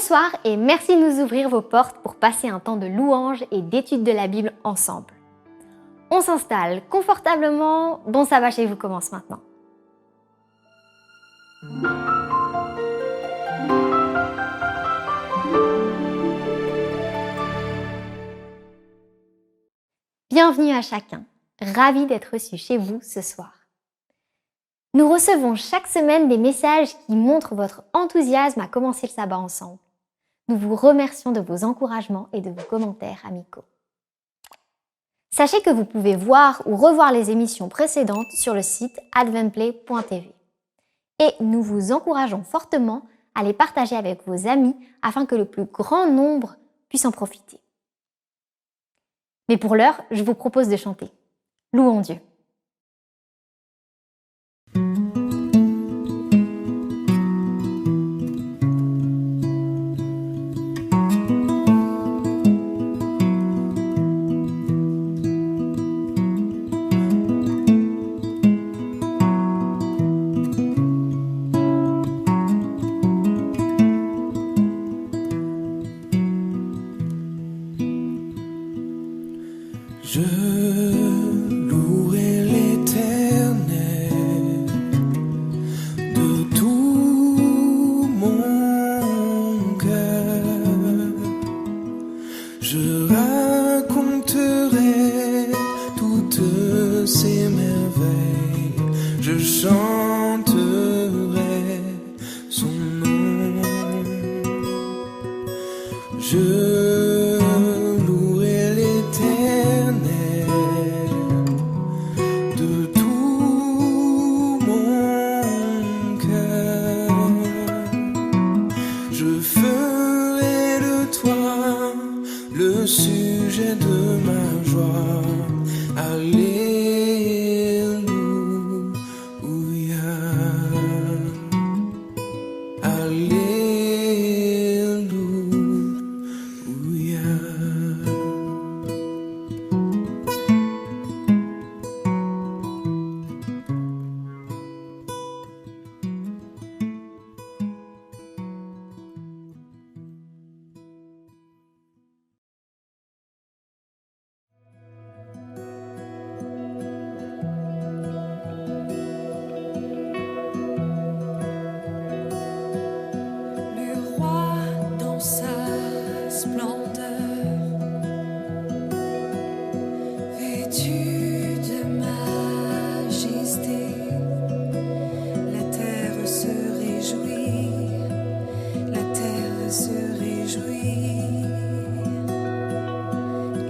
Bonsoir et merci de nous ouvrir vos portes pour passer un temps de louange et d'étude de la Bible ensemble. On s'installe confortablement, Bon Sabbat chez vous commence maintenant. Bienvenue à chacun, ravi d'être reçu chez vous ce soir. Nous recevons chaque semaine des messages qui montrent votre enthousiasme à commencer le sabbat ensemble. Nous vous remercions de vos encouragements et de vos commentaires amicaux. Sachez que vous pouvez voir ou revoir les émissions précédentes sur le site adventplay.tv. Et nous vous encourageons fortement à les partager avec vos amis afin que le plus grand nombre puisse en profiter. Mais pour l'heure, je vous propose de chanter. Louons Dieu. Je louerai l'Éternel de tout mon cœur. Je raconterai toutes ses merveilles. Je chanterai son nom. Je louerai l'Éternel de tout mon cœur. Je ferai de toi le sujet de ma joie. Alléluia. Alléluia. Le roi dans sa splendeur, vêtu de majesté, la terre se réjouit, la terre se réjouit.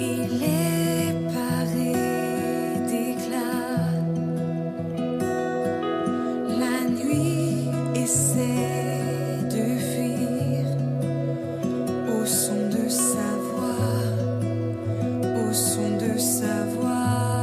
Il est paré d'éclat, la nuit essaie de fuir au son de sa voix, au son de sa voix.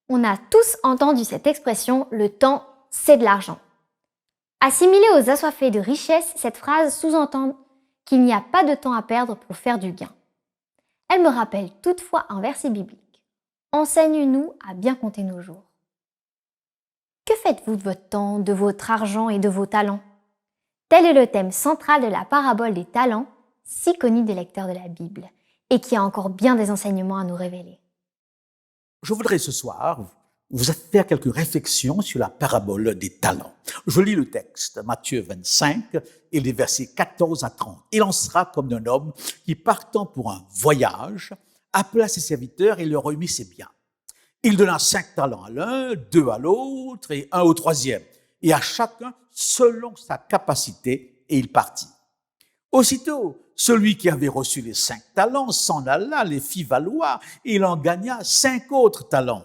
On a tous entendu cette expression « le temps, c'est de l'argent ». Assimilée aux assoiffés de richesse, cette phrase sous-entend qu'il n'y a pas de temps à perdre pour faire du gain. Elle me rappelle toutefois un verset biblique. Enseigne-nous à bien compter nos jours. Que faites-vous de votre temps, de votre argent et de vos talents? Tel est le thème central de la parabole des talents, si connue des lecteurs de la Bible, et qui a encore bien des enseignements à nous révéler. Je voudrais ce soir vous faire quelques réflexions sur la parabole des talents. Je lis le texte, Matthieu 25, et les versets 14 à 30. Il en sera comme d'un homme qui, partant pour un voyage, appela ses serviteurs et leur remit ses biens. Il donna 5 talents à l'un, 2 à l'autre et 1 au troisième, et à chacun selon sa capacité, et il partit. Aussitôt, celui qui avait reçu les 5 talents s'en alla, les fit valoir, et il en gagna 5 autres talents.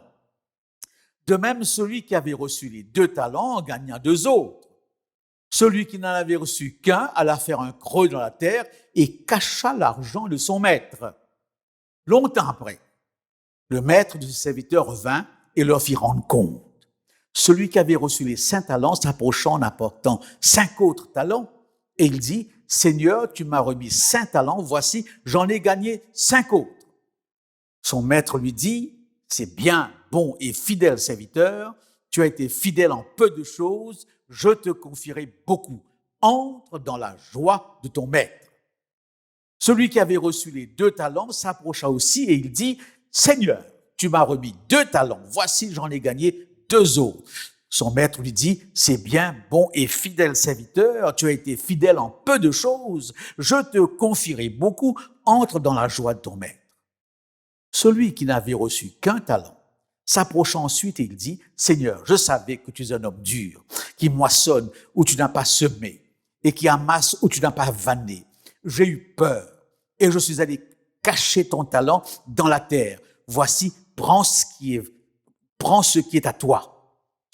De même, celui qui avait reçu les 2 talents en gagna 2 autres. Celui qui n'en avait reçu qu'un alla faire un creux dans la terre et cacha l'argent de son maître. Longtemps après, le maître de ses serviteurs revint et leur fit rendre compte. Celui qui avait reçu les 5 talents s'approcha en apportant 5 autres talents, et il dit, « Seigneur, tu m'as remis 5 talents, voici, j'en ai gagné 5 autres. » Son maître lui dit, « C'est bien, bon et fidèle serviteur, tu as été fidèle en peu de choses, je te confierai beaucoup. Entre dans la joie de ton maître. » Celui qui avait reçu les 2 talents s'approcha aussi et il dit, « Seigneur, tu m'as remis 2 talents, voici, j'en ai gagné 2 autres. » Son maître lui dit, « C'est bien, bon et fidèle serviteur, tu as été fidèle en peu de choses, je te confierai beaucoup, entre dans la joie de ton maître. » Celui qui n'avait reçu qu'un talent s'approcha ensuite et il dit, « Seigneur, je savais que tu es un homme dur, qui moissonne où tu n'as pas semé et qui amasse où tu n'as pas vanné. J'ai eu peur et je suis allé cacher ton talent dans la terre. Voici, prends ce qui est à toi. »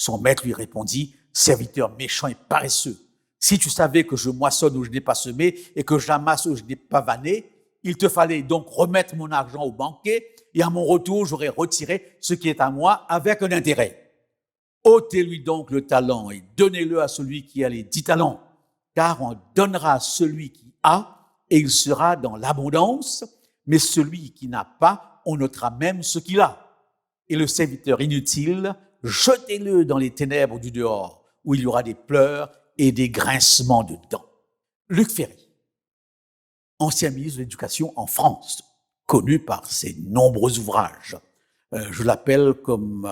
Son maître lui répondit, « Serviteur méchant et paresseux, si tu savais que je moissonne où je n'ai pas semé et que j'amasse où je n'ai pas vanné, il te fallait donc remettre mon argent au banquier et à mon retour, j'aurais retiré ce qui est à moi avec un intérêt. Ôtez-lui donc le talent et donnez-le à celui qui a les 10 talents, car on donnera à celui qui a et il sera dans l'abondance, mais celui qui n'a pas, on notera même ce qu'il a. Et le serviteur inutile, jetez-le dans les ténèbres du dehors, où il y aura des pleurs et des grincements de dents. » Luc Ferry, ancien ministre de l'Éducation en France, connu par ses nombreux ouvrages. Je l'appelle comme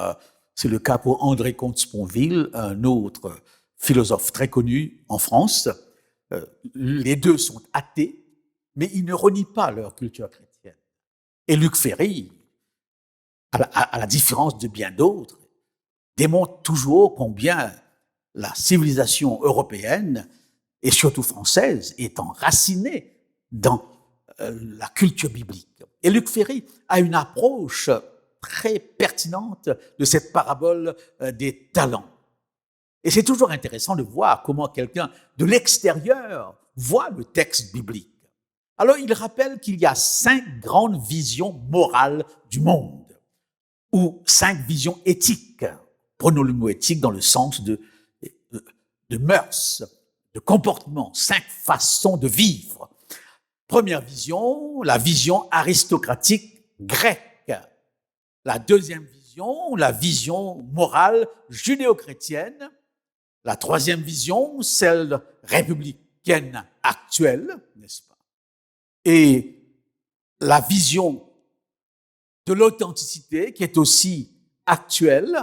c'est le cas pour André Comte-Sponville, un autre philosophe très connu en France. Les deux sont athées, mais ils ne renient pas leur culture chrétienne. Et Luc Ferry, à la différence de bien d'autres, démontre toujours combien la civilisation européenne, et surtout française, est enracinée dans la culture biblique. Et Luc Ferry a une approche très pertinente de cette parabole des talents. Et c'est toujours intéressant de voir comment quelqu'un de l'extérieur voit le texte biblique. Alors, il rappelle qu'il y a 5 grandes visions morales du monde, ou 5 visions éthiques. Prenons le mot éthique dans le sens de mœurs, de comportement, 5 façons de vivre. Première vision, la vision aristocratique grecque. La deuxième vision, la vision morale judéo-chrétienne. La troisième vision, celle républicaine actuelle, n'est-ce pas? Et la vision de l'authenticité qui est aussi actuelle,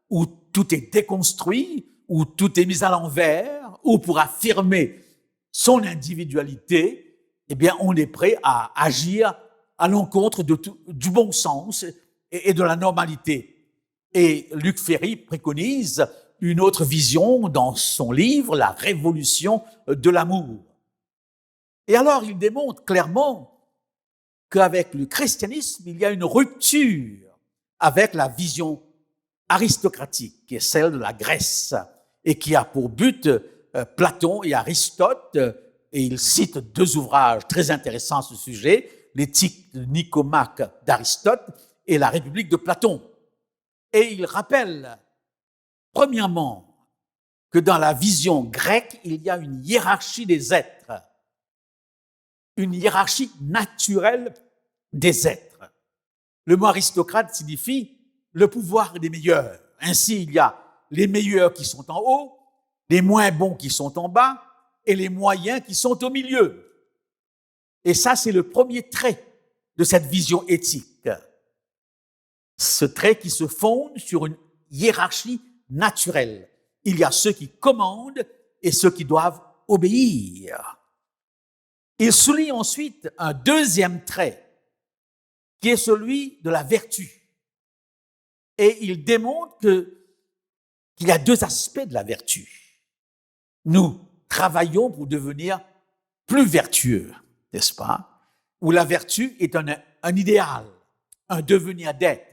où tout est déconstruit, où tout est mis à l'envers, où pour affirmer son individualité, eh bien, on est prêt à agir à l'encontre du bon sens et de la normalité. Et Luc Ferry préconise une autre vision dans son livre, La Révolution de l'amour. Et alors, il démontre clairement qu'avec le christianisme, il y a une rupture avec la vision aristocratique, qui est celle de la Grèce, et qui a pour but Platon et Aristote, et il cite 2 ouvrages très intéressants à ce sujet, l'Éthique de Nicomaque d'Aristote et la République de Platon. Et il rappelle, premièrement, que dans la vision grecque, il y a une hiérarchie des êtres, une hiérarchie naturelle des êtres. Le mot aristocrate signifie le pouvoir des meilleurs. Ainsi, il y a les meilleurs qui sont en haut, les moins bons qui sont en bas et les moyens qui sont au milieu. Et ça, c'est le premier trait de cette vision éthique. Ce trait qui se fonde sur une hiérarchie naturelle. Il y a ceux qui commandent et ceux qui doivent obéir. Il souligne ensuite un deuxième trait qui est celui de la vertu. Et il démontre qu'il y a deux aspects de la vertu. Nous travaillons pour devenir plus vertueux, n'est-ce pas? Où la vertu est un idéal, un devenir d'être.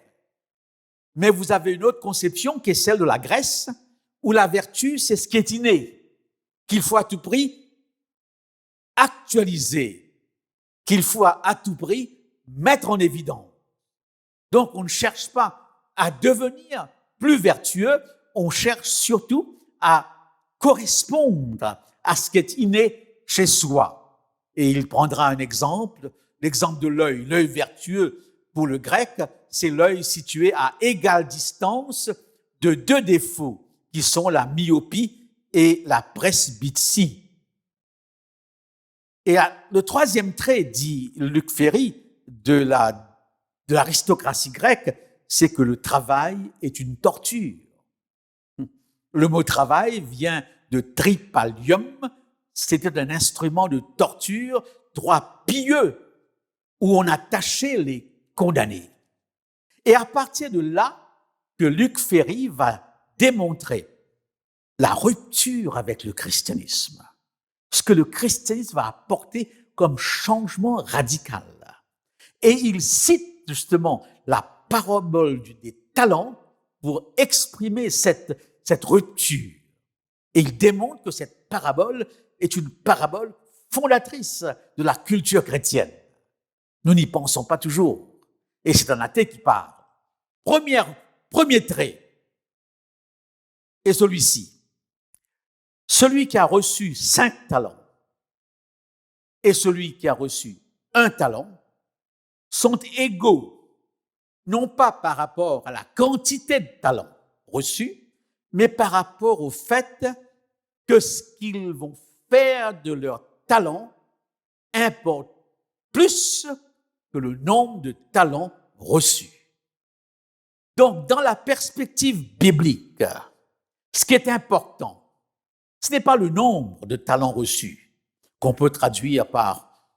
Mais vous avez une autre conception qui est celle de la Grèce, où la vertu, c'est ce qui est inné, qu'il faut à tout prix actualiser, qu'il faut à tout prix mettre en évidence. Donc, on ne cherche pas à devenir plus vertueux, on cherche surtout à correspondre à ce qui est inné chez soi. Et il prendra un exemple, l'exemple de l'œil. L'œil vertueux, pour le grec, c'est l'œil situé à égale distance de deux défauts, qui sont la myopie et la presbytie. Et le troisième trait, dit Luc Ferry, de l'aristocratie grecque, c'est que le travail est une torture. Le mot travail vient de tripalium, c'était un instrument de torture, droit pieux, où on attachait les condamnés. Et à partir de là, que Luc Ferry va démontrer la rupture avec le christianisme, ce que le christianisme va apporter comme changement radical. Et il cite justement la parabole des talents pour exprimer cette rupture. Et il démontre que cette parabole est une parabole fondatrice de la culture chrétienne. Nous n'y pensons pas toujours. Et c'est un athée qui parle. Premier trait est celui-ci. Celui qui a reçu 5 talents et celui qui a reçu 1 talent sont égaux, non pas par rapport à la quantité de talents reçus, mais par rapport au fait que ce qu'ils vont faire de leur talent importe plus que le nombre de talents reçus. Donc, dans la perspective biblique, ce qui est important, ce n'est pas le nombre de talents reçus, qu'on peut traduire par,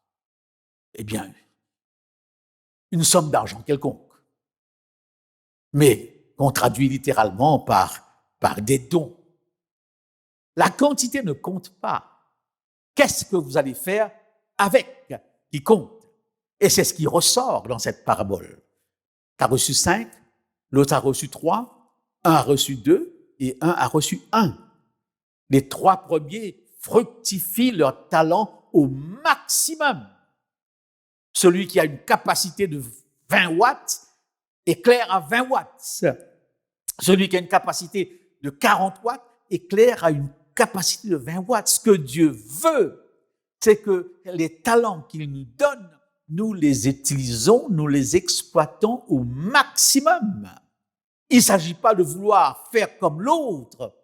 une somme d'argent quelconque, mais qu'on traduit littéralement par des dons. La quantité ne compte pas. Qu'est-ce que vous allez faire avec qui compte? Et c'est ce qui ressort dans cette parabole. Tu as reçu 5, l'autre a reçu 3, un a reçu 2 et un a reçu 1. Les 3 premiers fructifient leur talent au maximum. Celui qui a une capacité de 20 watts éclaire à 20 watts. Celui qui a une capacité de 40 watts éclaire à une capacité de 20 watts. Ce que Dieu veut, c'est que les talents qu'il nous donne, nous les utilisons, nous les exploitons au maximum. Il ne s'agit pas de vouloir faire comme l'autre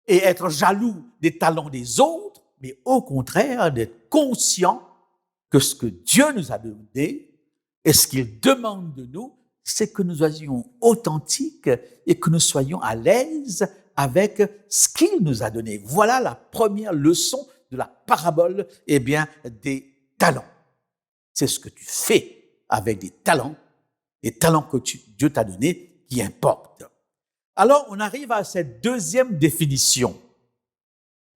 et être jaloux des talents des autres, mais au contraire d'être conscient que ce que Dieu nous a donné et ce qu'il demande de nous, c'est que nous soyons authentiques et que nous soyons à l'aise avec ce qu'il nous a donné. Voilà la première leçon de la parabole, des talents. C'est ce que tu fais avec des talents que Dieu t'a donnés qui importent. Alors, on arrive à cette deuxième définition.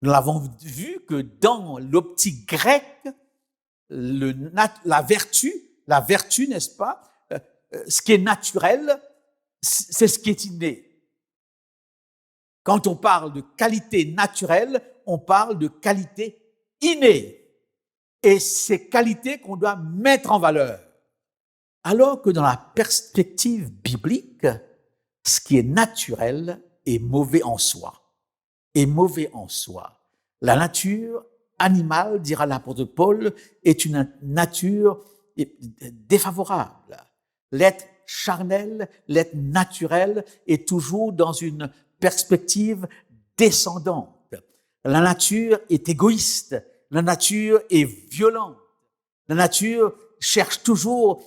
Nous l'avons vu que dans l'optique grecque, la vertu, n'est-ce pas, ce qui est naturel, c'est ce qui est inné. Quand on parle de qualité naturelle, on parle de qualité innée. Et ces qualités qu'on doit mettre en valeur. Alors que dans la perspective biblique, ce qui est naturel est mauvais en soi. Est mauvais en soi. La nature animale, dira l'apôtre Paul, est une nature défavorable. L'être charnel, l'être naturel est toujours dans une perspective descendante. La nature est égoïste, la nature est violente. La nature cherche toujours,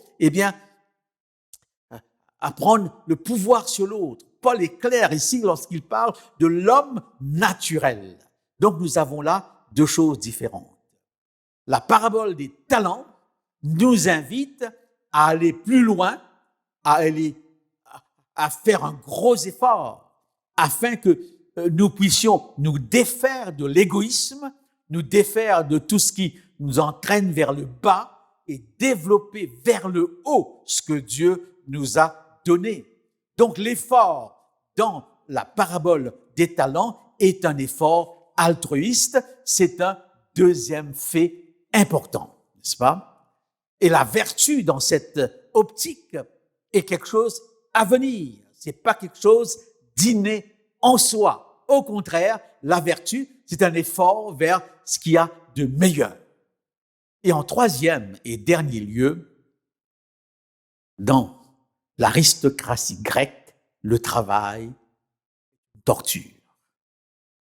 à prendre le pouvoir sur l'autre. Paul est clair ici lorsqu'il parle de l'homme naturel. Donc nous avons là deux choses différentes. La parabole des talents nous invite à aller plus loin, à faire un gros effort afin que nous puissions nous défaire de l'égoïsme, nous défaire de tout ce qui nous entraîne vers le bas et développer vers le haut ce que Dieu nous a donné. Donc l'effort dans la parabole des talents est un effort altruiste, c'est un deuxième fait important, n'est-ce pas? Et la vertu dans cette optique est quelque chose à venir, c'est pas quelque chose d'inné en soi. Au contraire, la vertu, c'est un effort vers ce qu'il y a de meilleur. Et en troisième et dernier lieu, dans l'aristocratie grecque, le travail, torture.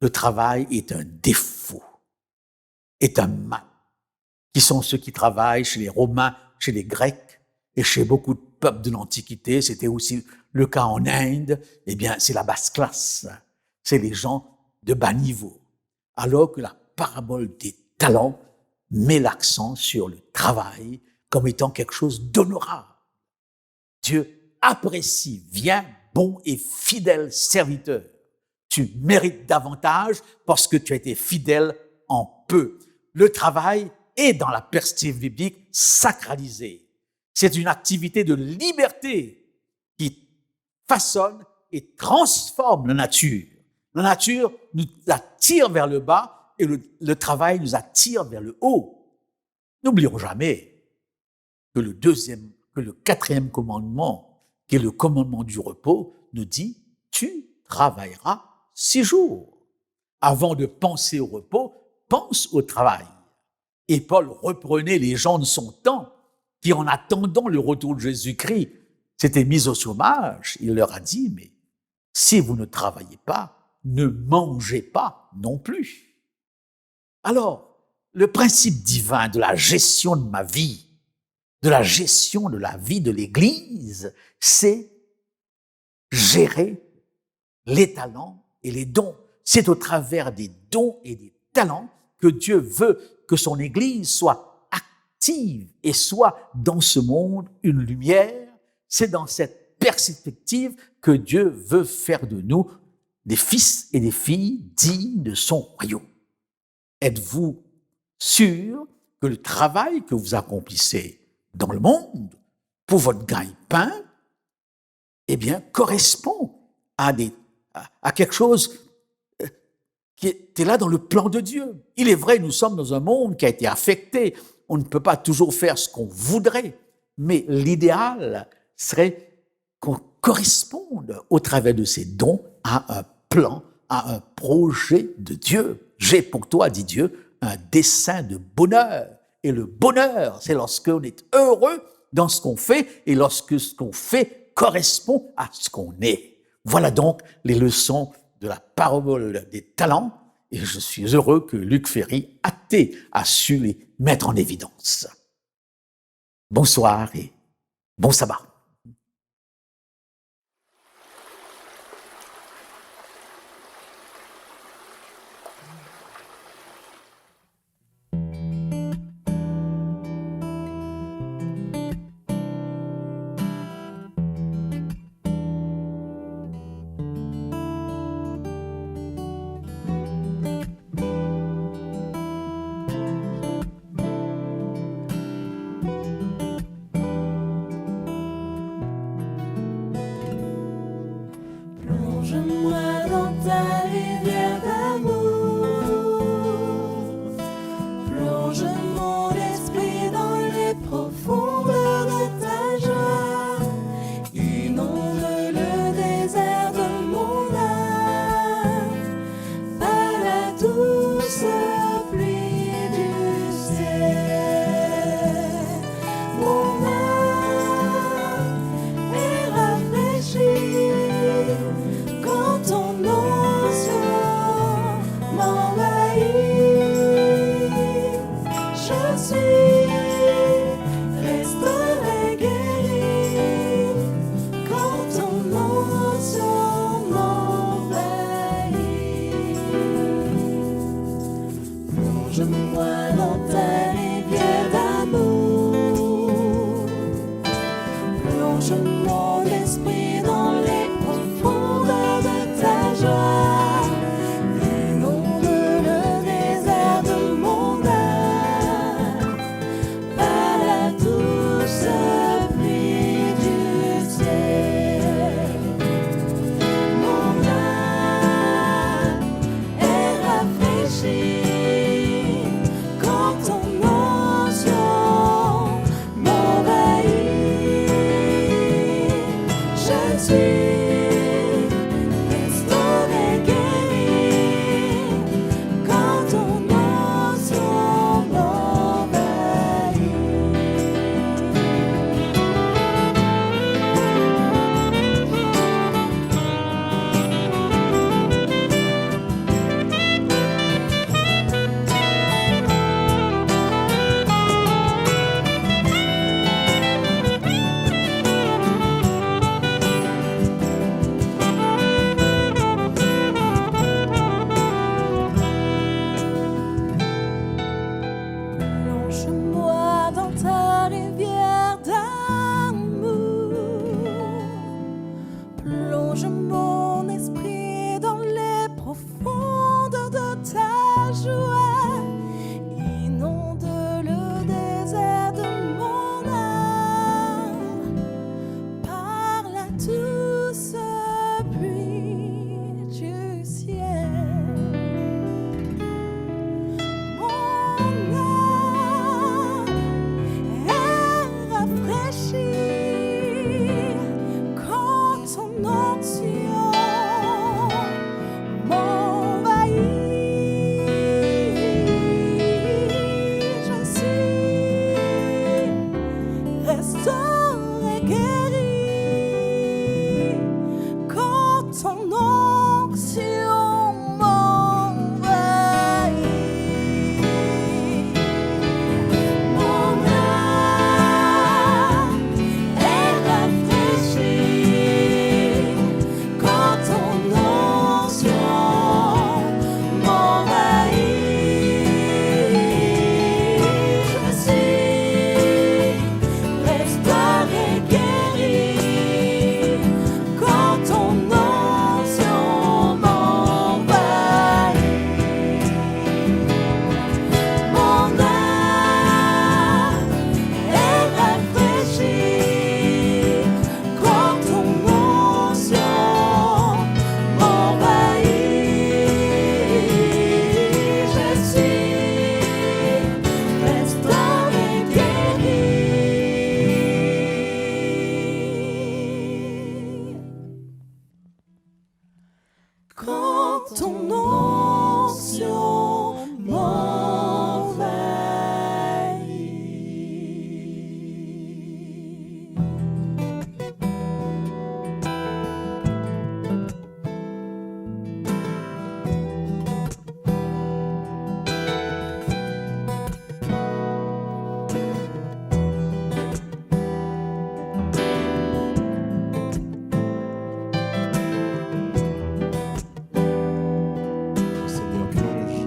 Le travail est un défaut, est un mal. Qui sont ceux qui travaillent chez les Romains, chez les Grecs et chez beaucoup de peuples de l'Antiquité. C'était aussi le cas en Inde. C'est la basse classe. C'est les gens de bas niveau. Alors que la parabole des talents met l'accent sur le travail comme étant quelque chose d'honorable. Dieu apprécie, viens, bon et fidèle serviteur. Tu mérites davantage parce que tu as été fidèle en peu. Le travail est, dans la perspective biblique, sacralisé. C'est une activité de liberté qui façonne et transforme la nature. La nature nous attire vers le bas et le travail nous attire vers le haut. N'oublions jamais que le quatrième commandement, qui est le commandement du repos, nous dit « Tu travailleras 6 jours ». Avant de penser au repos, pense au travail. Et Paul reprenait les gens de son temps qui, en attendant le retour de Jésus-Christ, s'étaient mis au chômage. Il leur a dit, mais si vous ne travaillez pas, ne mangez pas non plus. Alors, le principe divin de la gestion de ma vie, de la gestion de la vie de l'Église, c'est gérer les talents et les dons. C'est au travers des dons et des talents que Dieu veut que son Église soit active et soit dans ce monde une lumière. C'est dans cette perspective que Dieu veut faire de nous des fils et des filles dignes de son royaume. Êtes-vous sûr que le travail que vous accomplissez dans le monde pour votre gagne-pain, correspond à quelque chose qui était là dans le plan de Dieu. Il est vrai, nous sommes dans un monde qui a été affecté. On ne peut pas toujours faire ce qu'on voudrait, mais l'idéal serait qu'on corresponde au travers de ces dons à un plan, à un projet de Dieu. J'ai pour toi, dit Dieu, un dessein de bonheur. Et le bonheur, c'est lorsqu'on est heureux dans ce qu'on fait et lorsque ce qu'on fait correspond à ce qu'on est. Voilà donc les leçons de la parabole des talents, et je suis heureux que Luc Ferry a su les mettre en évidence. Bonsoir et bon sabbat. Plonge-moi dans ta rivière d'amour. Plonge mon esprit dans les profondeurs de ta joie. Inonde le désert Plonge-moi dans ta rivière d'amour. Plonge mon esprit dans les profondeurs de ta joie. Inonde le désert de mon âme par la douce pluie du ciel. Mon âme est rafraîchie quand ton onction m'envahit. Je suis restaurée, guérie quand ton onction m'envahit. Plonge-moi dans ta rivière d'amour. Plonge mon esprit dans les profondeurs de ta joie. Inonde le désert de mon âme par la douce pluie du ciel. Mon âme est rafraîchie quand ton onction m'envahit. Je suis restaurée, guérie quand ton onction m'envahit. Mon âme est rafraîchie quand ton onction m'envahit. Je suis restaurée, guérie quand ton onction m'envahit. Mon âme est rafraîchie quand ton onction m'envahit. Je suis restaurée, guérie quand ton onction m'envahit. Seigneur, plonge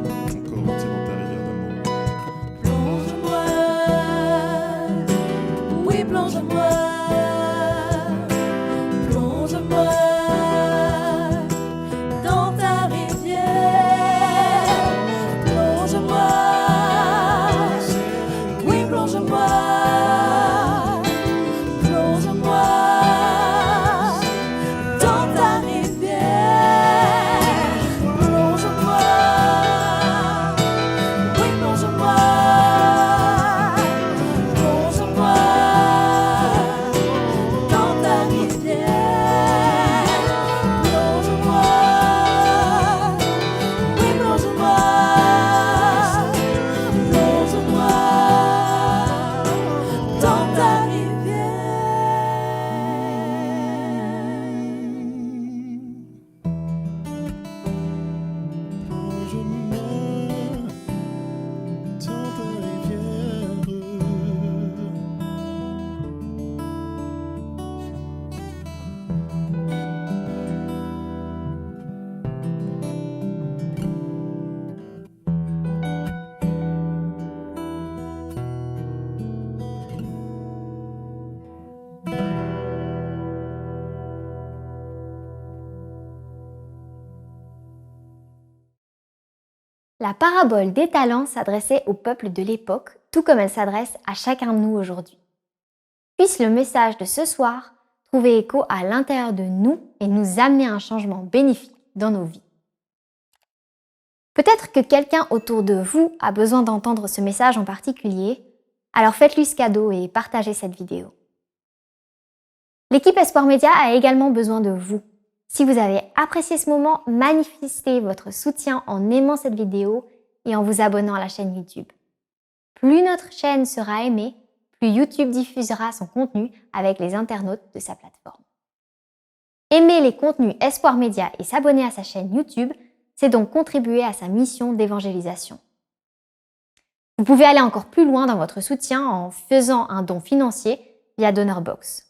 La parabole des talents s'adressait au peuple de l'époque, tout comme elle s'adresse à chacun de nous aujourd'hui. Puisse le message de ce soir trouver écho à l'intérieur de nous et nous amener à un changement bénéfique dans nos vies. Peut-être que quelqu'un autour de vous a besoin d'entendre ce message en particulier, alors faites-lui ce cadeau et partagez cette vidéo. L'équipe Espoir Média a également besoin de vous. Si vous avez apprécié ce moment, manifestez votre soutien en aimant cette vidéo et en vous abonnant à la chaîne YouTube. Plus notre chaîne sera aimée, plus YouTube diffusera son contenu avec les internautes de sa plateforme. Aimer les contenus Espoir Média et s'abonner à sa chaîne YouTube, c'est donc contribuer à sa mission d'évangélisation. Vous pouvez aller encore plus loin dans votre soutien en faisant un don financier via DonorBox.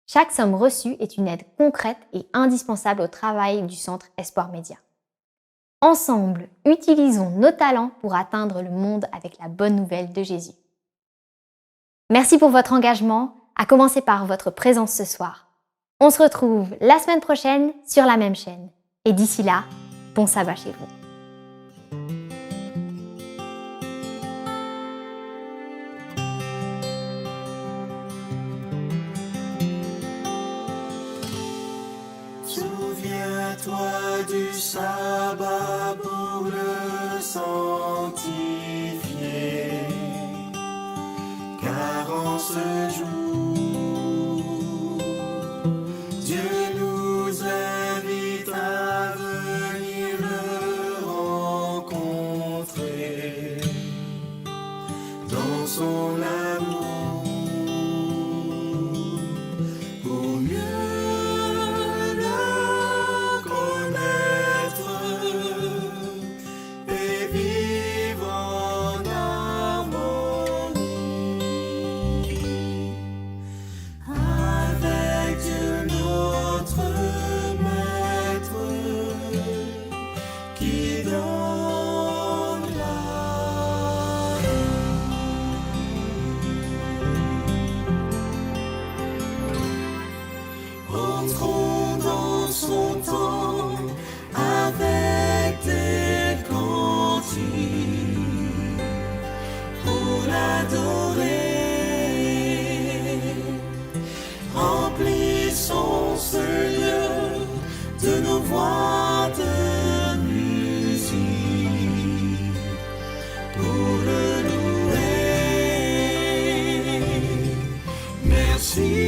Chaque somme reçue est une aide concrète et indispensable au travail du Centre Espoir Média. Ensemble, utilisons nos talents pour atteindre le monde avec la bonne nouvelle de Jésus. Merci pour votre engagement, à commencer par votre présence ce soir. On se retrouve la semaine prochaine sur la même chaîne. Et d'ici là, bon sabbat chez vous. Souviens-toi du sabbat pour le sanctifier, car en ce jour, Dieu nous invite à venir le rencontrer dans son amour pour mieux entrons dans son temps avec des cantiques pour l'adorer. Remplissons ce lieu de nos voix de musique pour le louer. Merci.